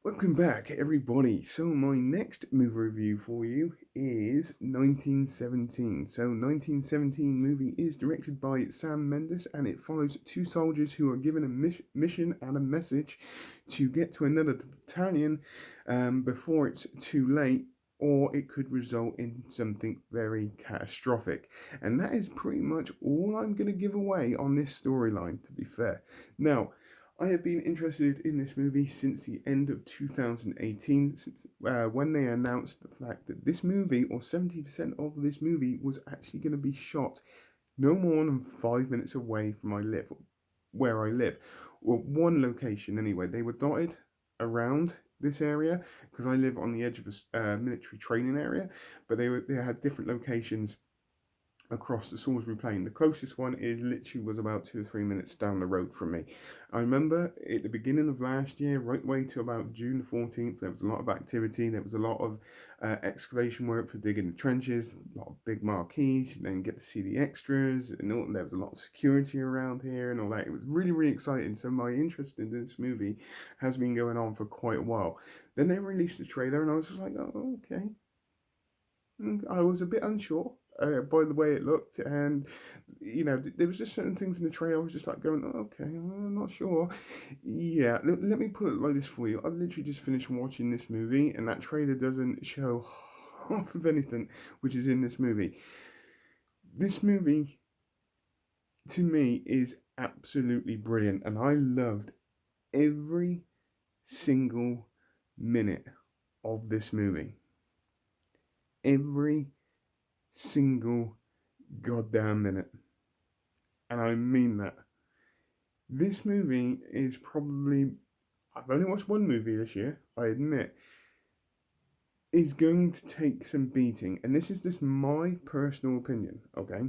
Welcome back, everybody. So, my next movie review for you is 1917. So, 1917 movie is directed by Sam Mendes and it follows two soldiers who are given a mission and a message to get to another battalion before it's too late. Or it could result in something very catastrophic. And that is pretty much all I'm going to give away on this storyline, to be fair. Now, I have been interested in this movie since the end of 2018, since when they announced the fact that this movie, or 70% of this movie, was actually going to be shot no more than 5 minutes away from where I live, or one location anyway. They were dotted around this area because I live on the edge of a military training area, but they had different locations across the Salisbury Plain. The closest one is literally was about 2 or 3 minutes down the road from me. I remember at the beginning of last year, right way to about June the 14th, there was a lot of activity. There was a lot of excavation work for digging the trenches, a lot of big marquees. You then get to see the extras, and there was a lot of security around here and all that. It was really, really exciting. So my interest in this movie has been going on for quite a while. Then they released the trailer, and I was just like, oh, okay. I was a bit unsure by the way it looked, and there was just certain things in the trailer. I was just like going, oh, okay, I'm not sure. Yeah, let me put it like this for you. I've literally just finished watching this movie, and that trailer doesn't show half of anything which is in this movie. This movie, to me, is absolutely brilliant, and I loved every single minute of this movie. Every single goddamn minute. And I mean that. This movie is probably, I've only watched one movie this year, I admit, is going to take some beating. And this is just my personal opinion, okay?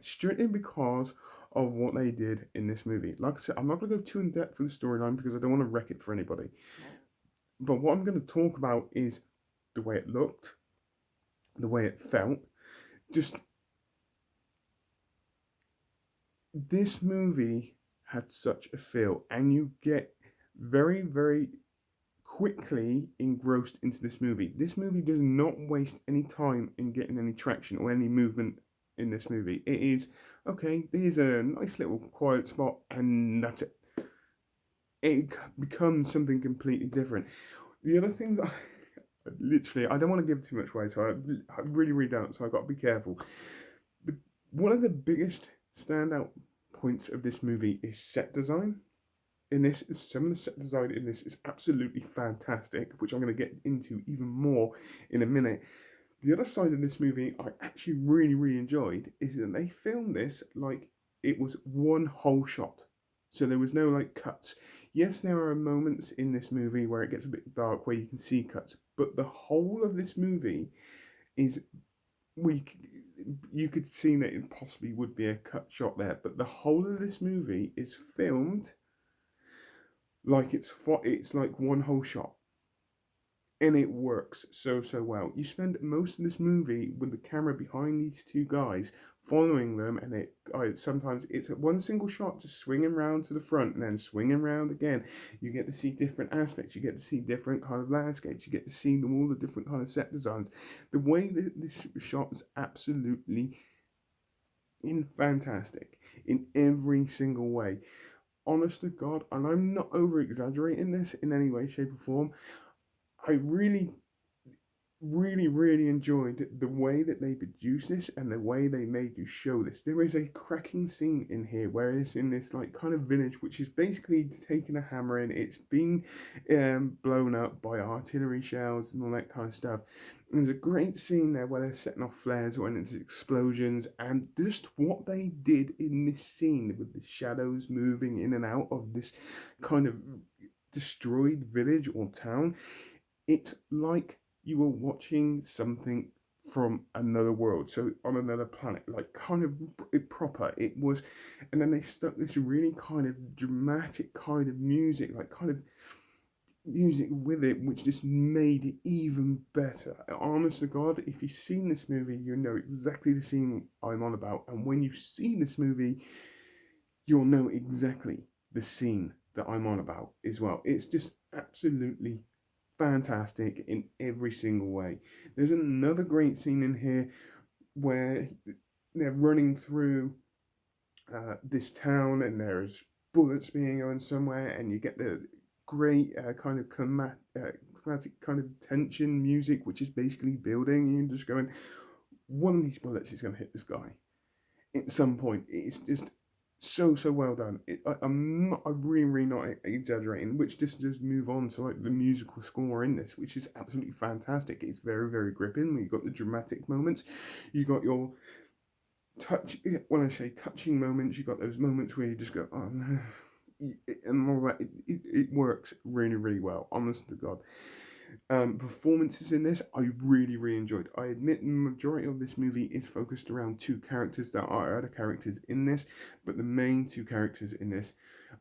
Strictly because of what they did in this movie. Like I said, I'm not going to go too in depth for the storyline because I don't want to wreck it for anybody. But what I'm going to talk about is the way it looked, the way it felt. Just this movie had such a feel, and you get very, very quickly engrossed into this movie. This movie does not waste any time in getting any traction or any movement in this movie. It is okay, here's a nice little quiet spot, and that's it. It becomes something completely different. The other things I literally, I don't want to give too much away, so I really, really don't, so I've got to be careful. One of the biggest standout points of this movie is set design. Some of the set design in this is absolutely fantastic, which I'm going to get into even more in a minute. The other side of this movie I actually really, really enjoyed is that they filmed this like it was one whole shot. So there was no like cuts. Yes, there are moments in this movie where it gets a bit dark where you can see cuts, but the whole of this movie is we you could see that it possibly would be a cut shot there, but the whole of this movie is filmed like it's like one whole shot, and it works so well. You spend most of this movie with the camera behind these two guys, following them, and sometimes it's one single shot, just swinging around to the front and then swinging around again. You get to see different aspects. You get to see different kind of landscapes. You get to see all the different kind of set designs. The way that this shot is absolutely fantastic in every single way. Honest to God, and I'm not over exaggerating this in any way, shape, or form. I really, really, really enjoyed the way that they produced this and the way they made you show this. There is a cracking scene in here where it's in this like kind of village, which is basically taking a hammer and it's been blown up by artillery shells and all that kind of stuff. And there's a great scene there where they're setting off flares or into explosions, and just what they did in this scene with the shadows moving in and out of this kind of destroyed village or town. It's like you were watching something from another world, so on another planet, like kind of proper. It was, and then they stuck this really kind of dramatic kind of music, like kind of music with it, which just made it even better. Honest to God, if you've seen this movie, you know exactly the scene I'm on about, and when you see this movie, you'll know exactly the scene that I'm on about as well. It's just absolutely fantastic in every single way. There's another great scene in here where they're running through this town and there's bullets being going somewhere, and you get the great kind of climatic kind of tension music, which is basically building. And you're just going, one of these bullets is going to hit this guy at some point. It's just so well done. I'm really not exaggerating. Which just move on to like the musical score in this, which is absolutely fantastic. It's very gripping. You got the dramatic moments, you got your touch. When I say touching moments, you got those moments where you just go, oh no, and all that. It works really well. Honest to God. Performances in this, I really enjoyed. I admit the majority of this movie is focused around two characters. There are other characters in this, but the main two characters in this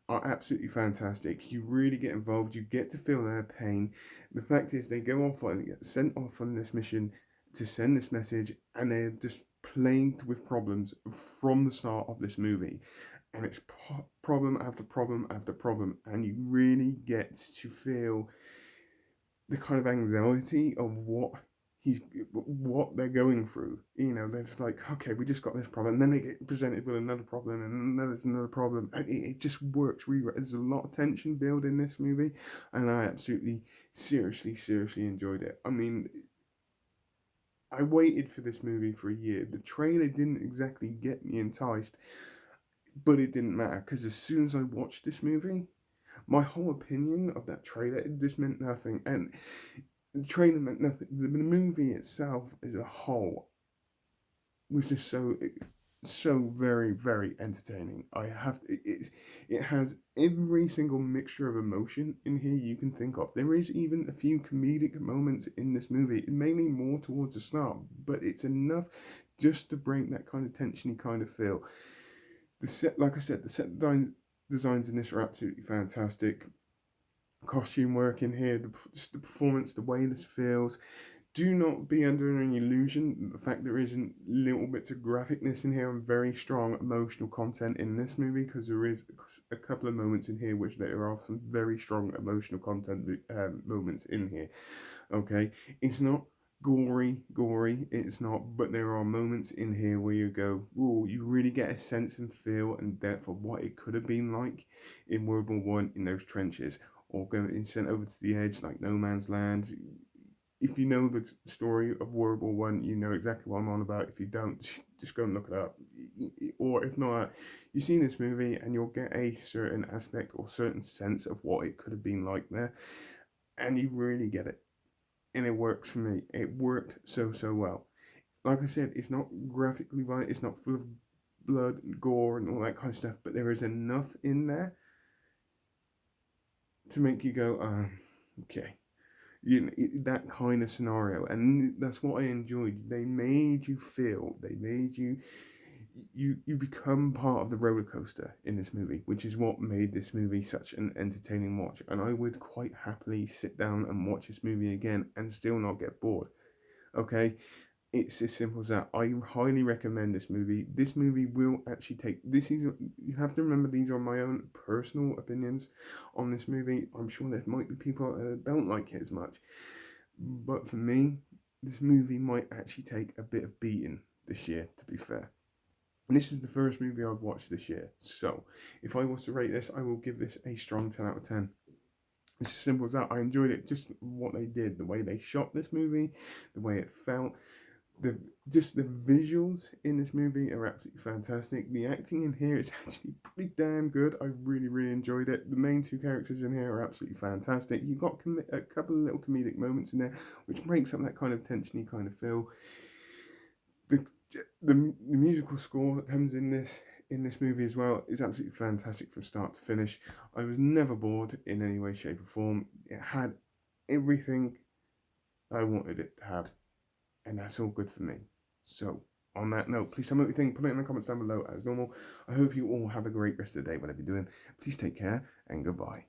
are absolutely fantastic. You really get involved. You get to feel their pain. The fact is, they go off and get sent off on this mission to send this message, and they're just plagued with problems from the start of this movie. And it's problem after problem after problem, and you really get to feel the kind of anxiety of what they're going through. You know, they're just like, okay, we just got this problem, and then they get presented with another problem, and then there's another problem, and it just works really well. There's a lot of tension built in this movie, and I absolutely, seriously enjoyed it. I mean, I waited for this movie for a year. The trailer didn't exactly get me enticed, but it didn't matter, because as soon as I watched this movie, my whole opinion of that trailer, it just meant nothing. And the trailer meant nothing. The movie itself as a whole was just so very entertaining. It has every single mixture of emotion in here you can think of. There is even a few comedic moments in this movie, mainly more towards the start, but it's enough just to bring that kind of tension you kind of feel. The set, like I said, the set designs in this are absolutely fantastic. Costume work in here, just the performance, the way this feels. Do not be under any illusion the fact there isn't little bits of graphicness in here and very strong emotional content in this movie, because there is a couple of moments in here which there are some very strong emotional content moments in here. Okay, it's not gory, it's not, but there are moments in here where you go, oh, you really get a sense and feel and depth of what it could have been like in World War One in those trenches, or going sent over to the edge like no man's land. If you know the story of World War One, you know exactly what I'm on about. If you don't, just go and look it up. Or if not, you've seen this movie and you'll get a certain aspect or certain sense of what it could have been like there, and you really get it. And it works for me. It worked so well. Like I said, it's not graphically violent. It's not full of blood and gore and all that kind of stuff. But there is enough in there to make you go, okay, you know, that kind of scenario. And that's what I enjoyed. They made you feel. They made you. You become part of the roller coaster in this movie, which is what made this movie such an entertaining watch. And I would quite happily sit down and watch this movie again and still not get bored. Okay, it's as simple as that. I highly recommend this movie. This movie will actually take. This is, you have to remember, these are my own personal opinions on this movie. I'm sure there might be people that don't like it as much, but for me, this movie might actually take a bit of beating this year. To be fair. And this is the first movie I've watched this year. So, if I was to rate this, I will give this a strong 10 out of 10. It's as simple as that. I enjoyed it, just what they did, the way they shot this movie, the way it felt. The visuals in this movie are absolutely fantastic. The acting in here is actually pretty damn good. I really enjoyed it. The main two characters in here are absolutely fantastic. You've got a couple of little comedic moments in there, which breaks up that kind of tension-y kind of feel. The musical score that comes in this movie as well is absolutely fantastic from start to finish. I was never bored in any way, shape, or form. It had everything I wanted it to have, and that's all good for me. So, on that note, please tell me what you think. Put it in the comments down below as normal. I hope you all have a great rest of the day, whatever you're doing. Please take care, and goodbye.